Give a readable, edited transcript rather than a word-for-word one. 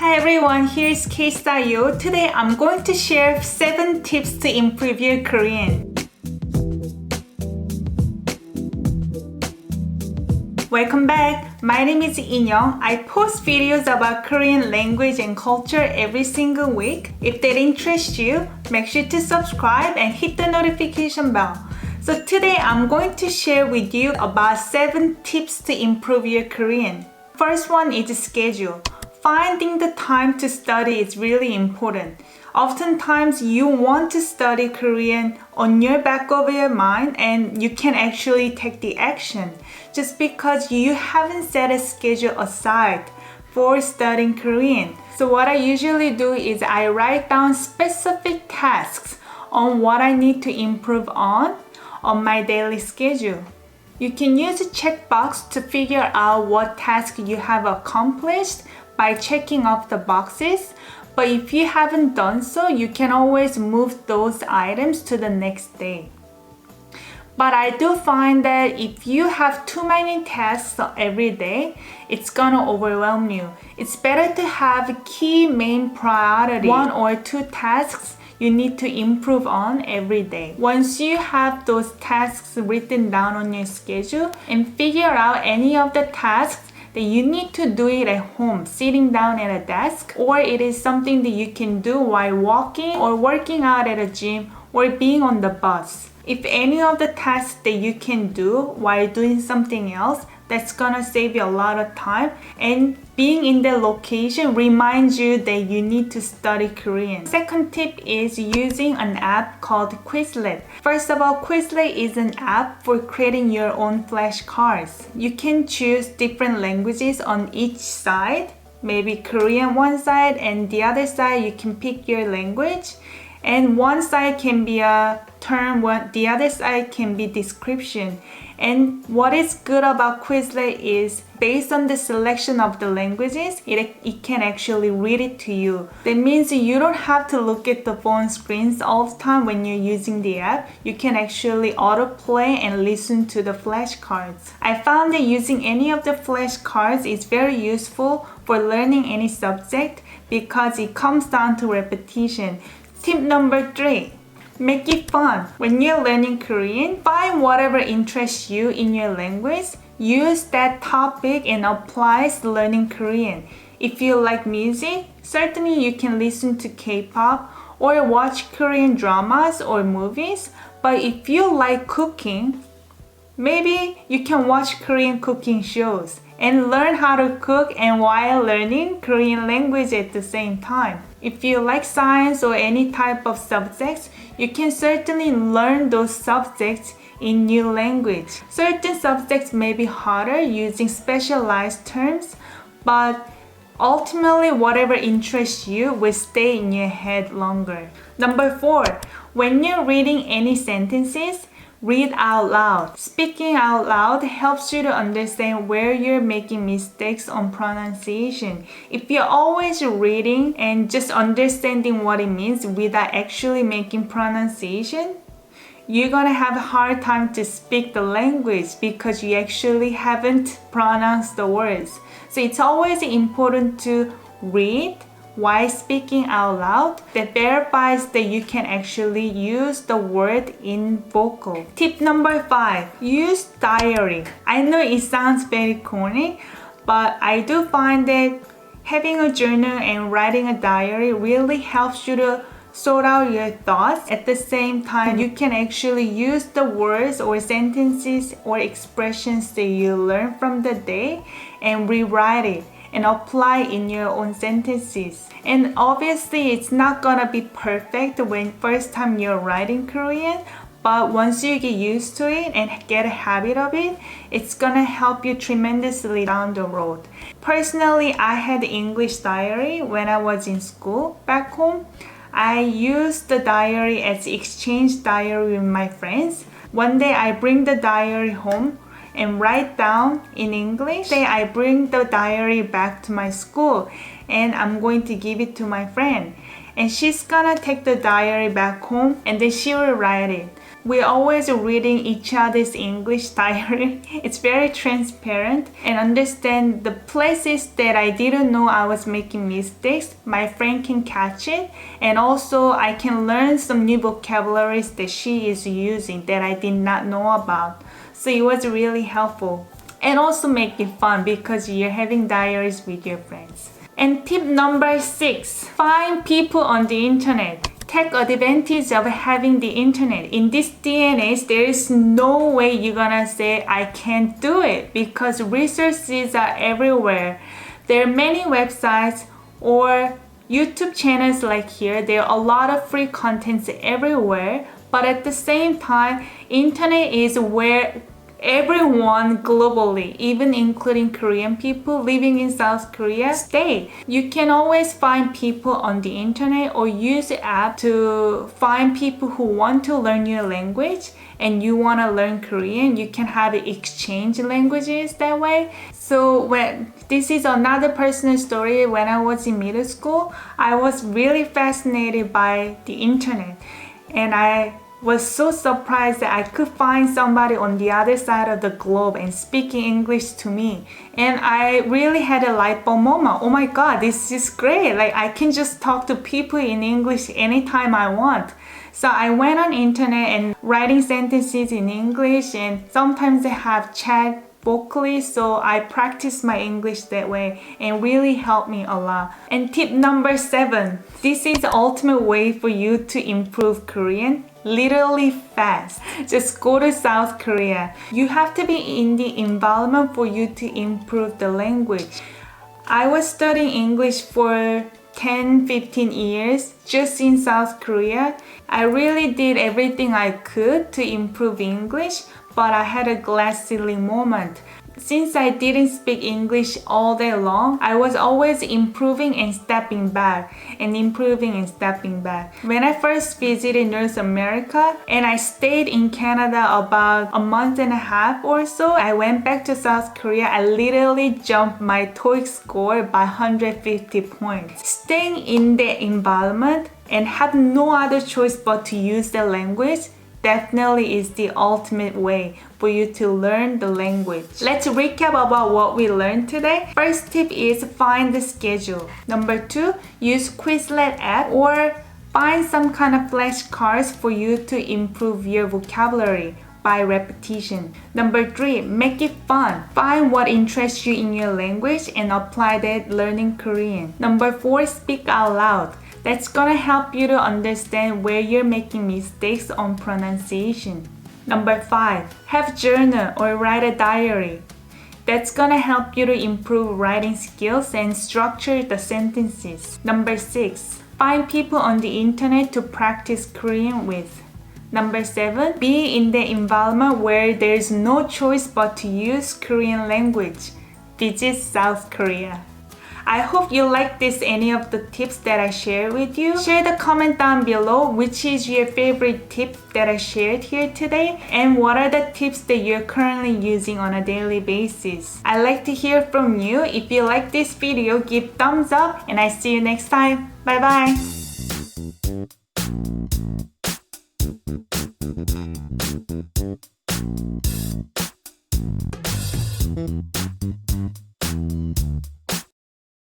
Hi everyone, here's KSTYLEYO. Today I'm going to share 7 tips to improve your Korean. Welcome back. My name is Inyoung. I post videos about Korean language and culture every single week. If that interests you, make sure to subscribe and hit the notification bell. So today I'm going to share with you about 7 tips to improve your Korean. First one is schedule. Finding the time to study is really important. Oftentimes you want to study Korean on your back of your mind and you can actually take the action just because you haven't set a schedule aside for studying Korean. So what I usually do is I write down specific tasks on what I need to improve on my daily schedule. You can use a checkbox to figure out what task you have accomplished by checking off the boxes, but if you haven't done so, you can always move those items to the next day. But I do find that if you have too many tasks every day, it's gonna overwhelm you. It's better to have key main priority, 1 or 2 tasks you need to improve on every day. Once you have those tasks written down on your schedule and figure out any of the tasks that you need to do it at home, sitting down at a desk, or it is something that you can do while walking or working out at a gym or being on the bus. If any of the tasks that you can do while doing something else, that's gonna save you a lot of time, and being in the location reminds you that you need to study Korean. Second tip is using an app called Quizlet. First of all, Quizlet is an app for creating your own flashcards. You can choose different languages on each side, maybe Korean one side and the other side you can pick your language. And one side can be a term, the other side can be description. And what is good about Quizlet is based on the selection of the languages, it can actually read it to you. That means you don't have to look at the phone screens all the time when you're using the app. You can actually autoplay and listen to the flashcards. I found that using any of the flashcards is very useful for learning any subject because it comes down to repetition. Tip number 3. Make it fun. When you're learning Korean, find whatever interests you in your language. Use that topic and apply learning Korean. If you like music, certainly you can listen to K-pop or watch Korean dramas or movies. But if you like cooking, maybe you can watch Korean cooking shows and learn how to cook and while learning Korean language at the same time. If you like science or any type of subjects, you can certainly learn those subjects in new language. Certain subjects may be harder using specialized terms, but ultimately whatever interests you will stay in your head longer. Number 4, when you're reading any sentences, read out loud. Speaking out loud helps you to understand where you're making mistakes on pronunciation. If you're always reading and just understanding what it means without actually making pronunciation, you're gonna have a hard time to speak the language because you actually haven't pronounced the words. So it's always important to read while speaking out loud. That verifies that you can actually use the word in vocal. Tip number 5, use diary. I know it sounds very corny, but I do find that having a journal and writing a diary really helps you to sort out your thoughts. At the same time, you can actually use the words or sentences or expressions that you learn from the day and rewrite it and apply in your own sentences. And obviously it's not gonna be perfect when first time you're writing Korean, but once you get used to it and get a habit of it, it's gonna help you tremendously down the road. Personally, I had English diary when I was in school back home. I used the diary as exchange diary with my friends. One day I bring the diary home and write down in English. Say I bring the diary back to my school and I'm going to give it to my friend. And she's gonna take the diary back home and then she will write it. We're always reading each other's English diary. It's very transparent and understand the places that I didn't know I was making mistakes. My friend can catch it, and also I can learn some new vocabularies that she is using that I did not know about. So it was really helpful. And also make it fun because you're having diaries with your friends. And tip number 6, find people on the internet. Take advantage of having the internet. In this day and age, there is no way you're gonna say, I can't do it, because resources are everywhere. There are many websites or YouTube channels like here. There are a lot of free contents everywhere, but at the same time, internet is where everyone globally, even including Korean people living in South Korea, stay. You can always find people on the internet or use the app to find people who want to learn your language and you want to learn Korean. You can have exchange languages that way. So this is another personal story. When I was in middle school, I was really fascinated by the internet, and I was so surprised that I could find somebody on the other side of the globe and speaking English to me. And I really had a light bulb moment. Oh my god, this is great. Like, I can just talk to people in English anytime I want. So I went on internet and writing sentences in English, and sometimes I have chat vocally, so I practice my English that way and really helped me a lot. And tip number 7, this is the ultimate way for you to improve Korean. Literally fast. Just go to South Korea. You have to be in the environment for you to improve the language. I was studying English for 10-15 years just in South Korea. I really did everything I could to improve English, but I had a glass ceiling moment. Since I didn't speak English all day long, I was always improving and stepping back and improving and stepping back. When I first visited North America and I stayed in Canada about a month and a half or so, I went back to South Korea. I literally jumped my TOEIC score by 150 points. Staying in the environment and have no other choice but to use the language definitely is the ultimate way for you to learn the language. Let's recap about what we learned today. First tip is find the schedule. Number 2, use Quizlet app or find some kind of flashcards for you to improve your vocabulary by repetition. Number 3, make it fun. Find what interests you in your language and apply that learning Korean. Number 4, speak out loud. That's gonna help you to understand where you're making mistakes on pronunciation. Number 5, have journal or write a diary. That's gonna help you to improve writing skills and structure the sentences. Number 6, find people on the internet to practice Korean with. Number 7, be in the environment where there's no choice but to use Korean language. Visit South Korea. I hope you like any of the tips that I shared with you. Share the comment down below which is your favorite tip that I shared here today, and what are the tips that you're currently using on a daily basis. I like to hear from you. If you like this video, give thumbs up, and I see you next time. Bye bye.